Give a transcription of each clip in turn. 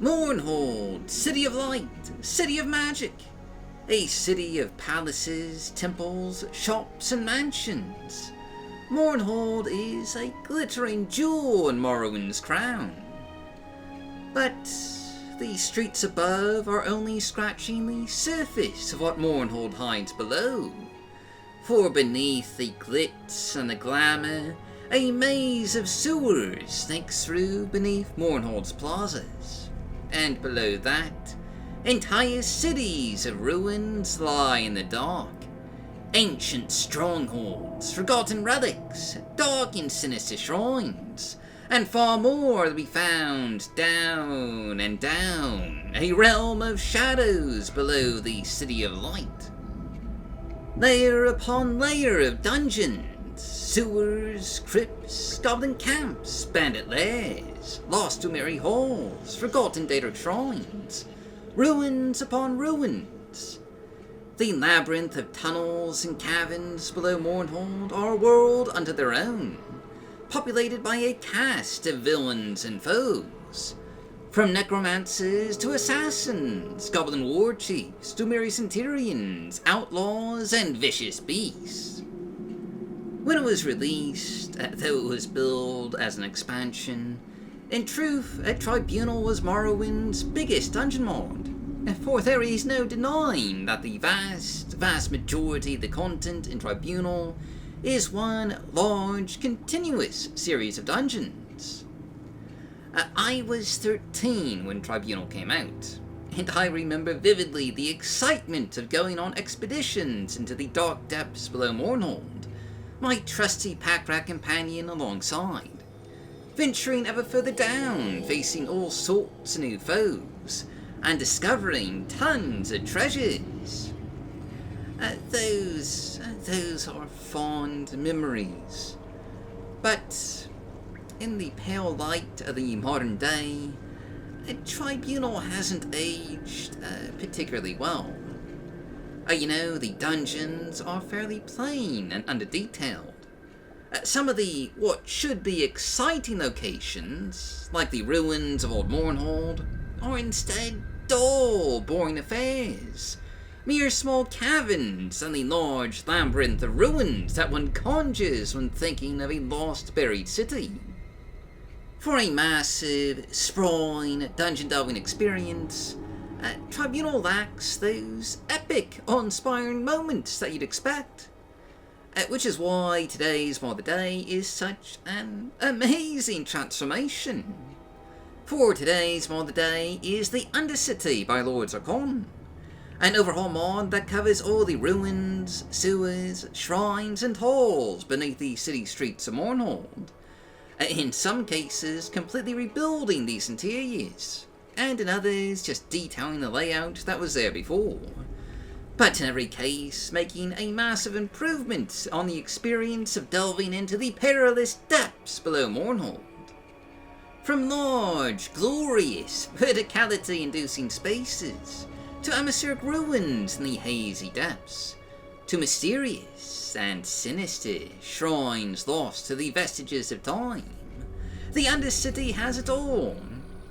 Mournhold, city of light, city of magic, a city of palaces, temples, shops, and mansions. Mournhold is a glittering jewel in Morrowind's crown. But the streets above are only scratching the surface of what Mournhold hides below. For beneath the glitz and the glamour, a maze of sewers snakes through beneath Mournhold's plazas. And below that, entire cities of ruins lie in the dark. Ancient strongholds, forgotten relics, dark and sinister shrines, and far more to be found down and down, a realm of shadows below the City of Light. Layer upon layer of dungeons, sewers, crypts, goblin camps, bandit lairs, lost Umeri halls, forgotten Daedric shrines, ruins upon ruins. The labyrinth of tunnels and caverns below Mournhold are a world unto their own, populated by a cast of villains and foes. From necromancers to assassins, goblin war chiefs, Umeri centurions, outlaws, and vicious beasts. When it was released, though it was billed as an expansion, in truth, Tribunal was Morrowind's biggest dungeon mod. For there is no denying that the vast majority of the content in Tribunal is one large, continuous series of dungeons. I was 13 when Tribunal came out, and I remember vividly the excitement of going on expeditions into the dark depths below Mournhold, my trusty pack-rat companion alongside, venturing ever further down, facing all sorts of new foes, and discovering tons of treasures. Those are fond memories. But in the pale light of the modern day, Tribunal hasn't aged particularly well. The dungeons are fairly plain and under-detailed. Some of the what should be exciting locations, like the ruins of Old Mournhold, are instead dull, boring affairs. Mere small caverns and the large labyrinth of ruins that one conjures when thinking of a lost, buried city. For a massive, sprawling, dungeon-delving experience, Tribunal lacks those epic, awe-inspiring moments that you'd expect. Which is why today's Mod of the Day is such an amazing transformation. For today's Mod of the Day is the Undercity by Lords Archon, an overhaul mod that covers all the ruins, sewers, shrines, and halls beneath the city streets of Mournhold. In some cases, completely rebuilding these interiors, and in others, just detailing the layout that was there before. But in every case, making a massive improvement on the experience of delving into the perilous depths below Mournhold. From large, glorious, verticality-inducing spaces, to atmospheric ruins in the hazy depths, to mysterious and sinister shrines lost to the vestiges of time. The Undercity has it all,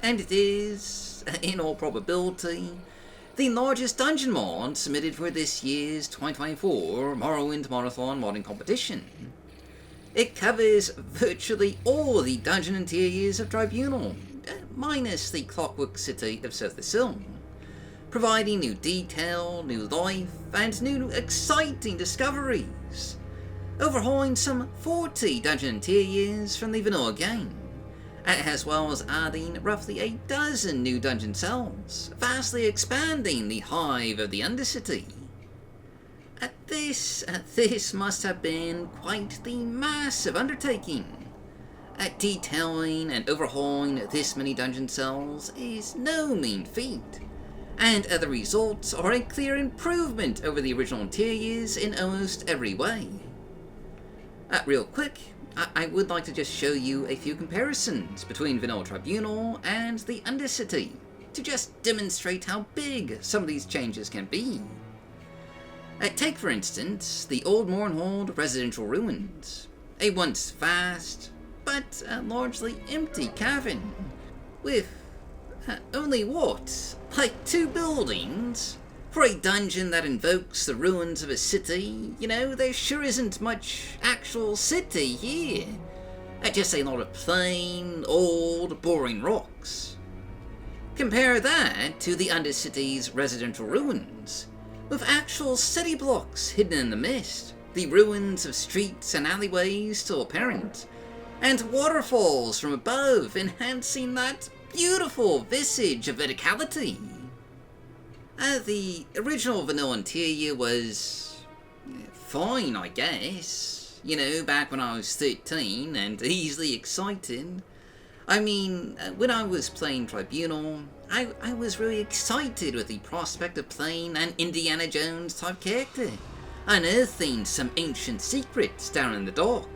and it is, in all probability, the largest dungeon mod submitted for this year's 2024 Morrowind Modathon modding competition. It covers virtually all the dungeon interiors of Tribunal, minus the Clockwork City of Sothisil, providing new detail, new life, and new exciting discoveries, overhauling some 40 dungeon interiors from the vanilla game, as well as adding roughly a dozen new dungeon cells, vastly expanding the hive of the Undercity. This must have been quite the massive undertaking. Detailing and overhauling this many dungeon cells is no mean feat, and the results are a clear improvement over the original interiors in almost every way. Real quick, I would like to just show you a few comparisons between Vanilla Tribunal and the Undercity, to just demonstrate how big some of these changes can be. Take, for instance, the Old Mournhold residential ruins, a once vast, but largely empty cavern, with Only what? Like 2 buildings? For a dungeon that invokes the ruins of a city, there sure isn't much actual city here. Just a lot of plain, old, boring rocks. Compare that to the Undercity's residential ruins, with actual city blocks hidden in the mist, the ruins of streets and alleyways still apparent, and waterfalls from above enhancing that beautiful visage of verticality. The original vanilla interior was fine, I guess. Back when I was 13 and easily excited. I mean, when I was playing Tribunal, I was really excited with the prospect of playing an Indiana Jones type character, unearthing some ancient secrets down in the dark.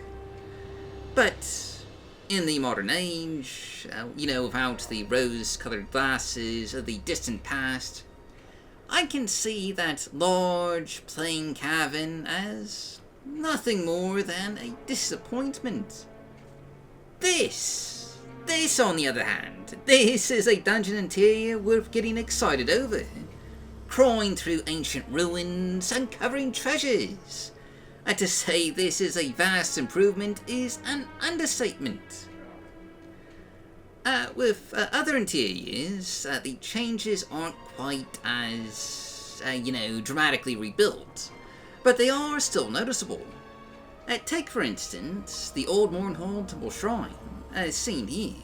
But in the modern age, without the rose-colored glasses of the distant past, I can see that large, plain cavern as nothing more than a disappointment. This, on the other hand, this is a dungeon interior worth getting excited over. Crawling through ancient ruins, uncovering treasures. To say this is a vast improvement is an understatement. With other interiors, the changes aren't quite as, dramatically rebuilt, but they are still noticeable. Take, for instance, the old Mournhold Temple Shrine, as seen here.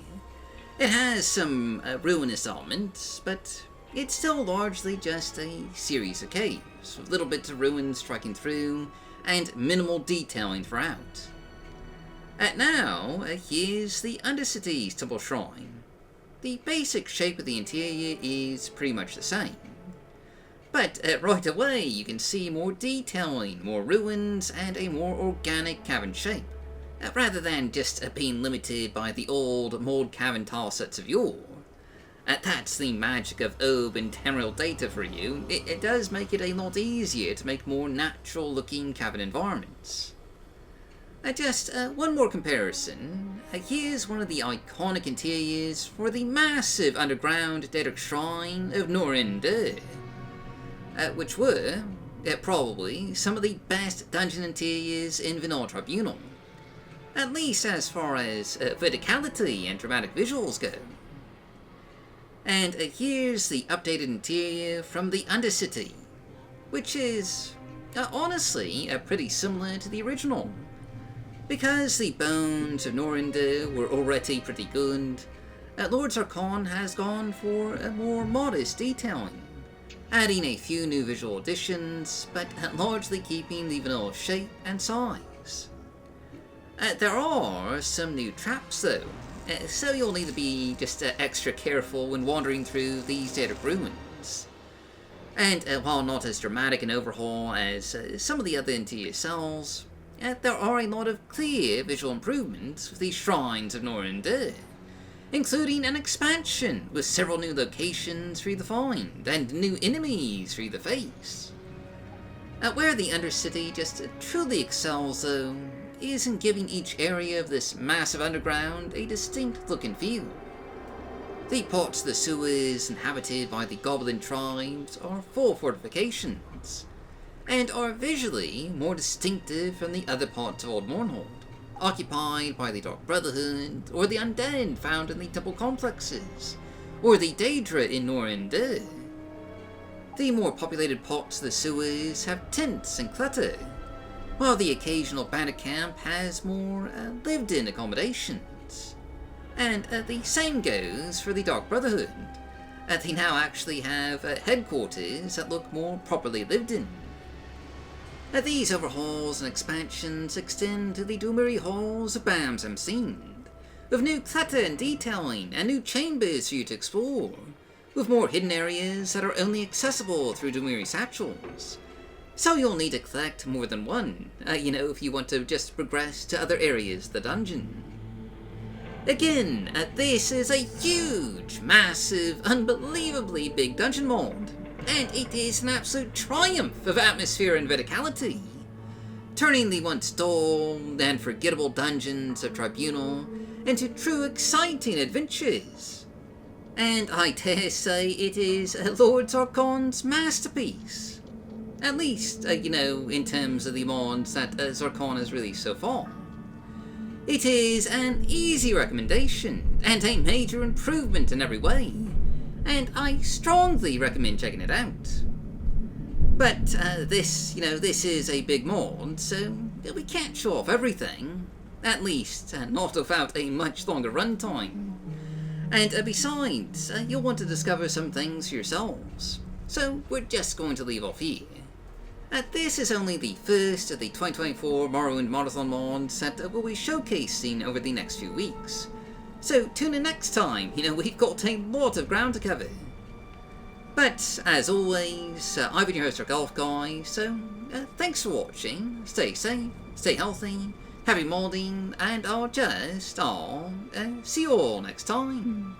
It has some ruinous elements, but it's still largely just a series of caves, with little bits of ruins striking through, and minimal detailing throughout. Now, here's the Undercity's Temple Shrine. The basic shape of the interior is pretty much the same. But right away you can see more detailing, more ruins, and a more organic cavern shape, rather than just being limited by the old mold cavern tile sets of yore. That's the magic of OB and Tamriel data for you. It does make it a lot easier to make more natural looking cavern environments. Just one more comparison. Here's one of the iconic interiors for the massive underground Daedric Shrine of Nohr-End-Dûr, which were, probably, some of the best dungeon interiors in Vanilla Tribunal, at least as far as verticality and dramatic visuals go. And here's the updated interior from the Undercity, which is, honestly, pretty similar to the original. Because the bones of Nohr-End-Dûr were already pretty good, Lord Zarkon has gone for a more modest detailing, adding a few new visual additions, but largely keeping the vanilla shape and size. There are some new traps though, so you'll need to be just extra careful when wandering through these Daedric ruins. And while not as dramatic an overhaul as some of the other interior cells, there are a lot of clear visual improvements with the Shrines of Nohr-End-Dûr, including an expansion with several new locations for you to find, and new enemies for you to face. Where the Undercity just truly excels though, is in giving each area of this massive underground a distinct look and feel. The parts of the sewers inhabited by the Goblin tribes are full fortifications, and are visually more distinctive from the other parts of Old Mournhold, occupied by the Dark Brotherhood, or the undead found in the temple complexes, or the Daedra in Nohr-End-Dûr. The more populated parts of the sewers have tents and clutter, while the occasional bandit camp has more lived-in accommodations. And the same goes for the Dark Brotherhood. They now actually have headquarters that look more properly lived in. These overhauls and expansions extend to the Dumuri halls of Bam-Samsend, with new clutter and detailing and new chambers for you to explore, with more hidden areas that are only accessible through Dumuri satchels. So you'll need to collect more than one, if you want to just progress to other areas of the dungeon. Again, this is a huge, massive, unbelievably big dungeon mold, and it is an absolute triumph of atmosphere and verticality, turning the once dull and forgettable dungeons of Tribunal into true exciting adventures. And I dare say it is Lord Zarkon's masterpiece. At least, in terms of the mods that Zarkon has released so far. It is an easy recommendation, and a major improvement in every way, and I strongly recommend checking it out. But this is a big mod, so we can't show off everything. At least, not without a much longer runtime. And besides, you'll want to discover some things yourselves. So we're just going to leave off here. This is only the first of the 2024 Morrowind Marathon mods that will be showcasing over the next few weeks. So tune in next time, we've got a lot of ground to cover. But as always, I've been your host, Golf Guy, so thanks for watching, stay safe, stay healthy, happy modding, and I'll see you all next time.